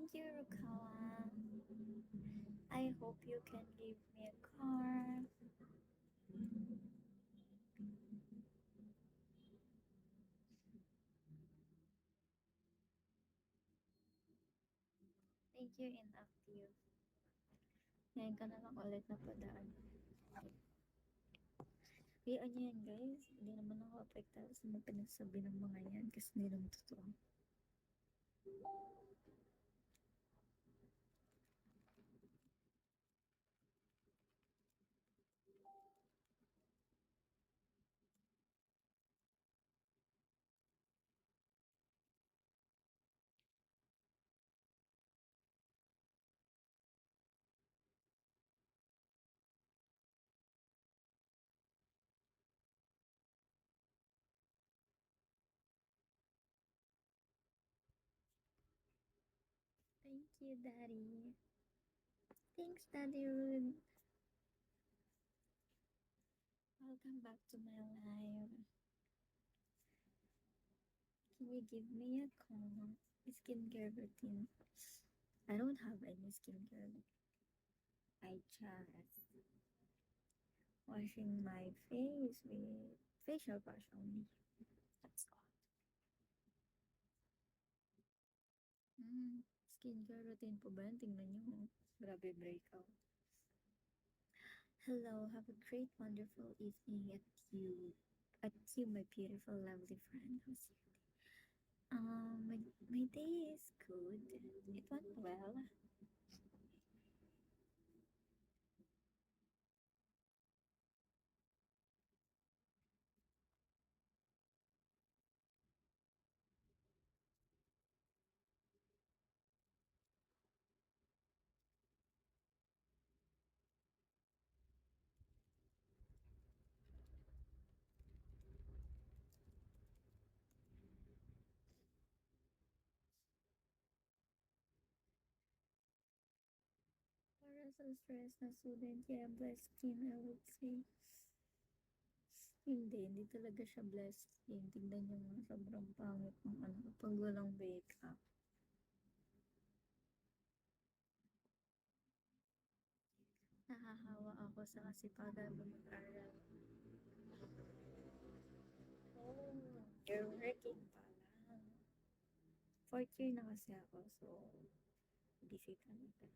Thank you, Rukawa. I hope you can give me a car. Thank you, inactive. Ngayon ka na lang ulit napadaan. Hayaan niyo yan, guys. Hindi naman ako apektado sa mga pinagsabi ng mga yan kasi hindi naman totoo. Thank you, Daddy. Thanks, Daddy Rude. Welcome back to my life. Can you give me a call? Skincare routine. I don't have any skincare. I just washing my face with facial wash only. That's all. Skincare routine po ba yan? Tingnan nyo. Grabe breakout. Hello, have a great, wonderful evening at you, my beautiful, lovely friend. How's your day? My day is good. It went well. Para sa stress na student, yeah, blessed skin, I would say. Hindi talaga siya blessed skin. Tignan nyo nga, sobrang pangit ng ano, pag walang makeup. Nahahawa ako sa kasipagan mo mag-aral. Oh, you're working pala. Fourth year na kasi ako, so busy talaga.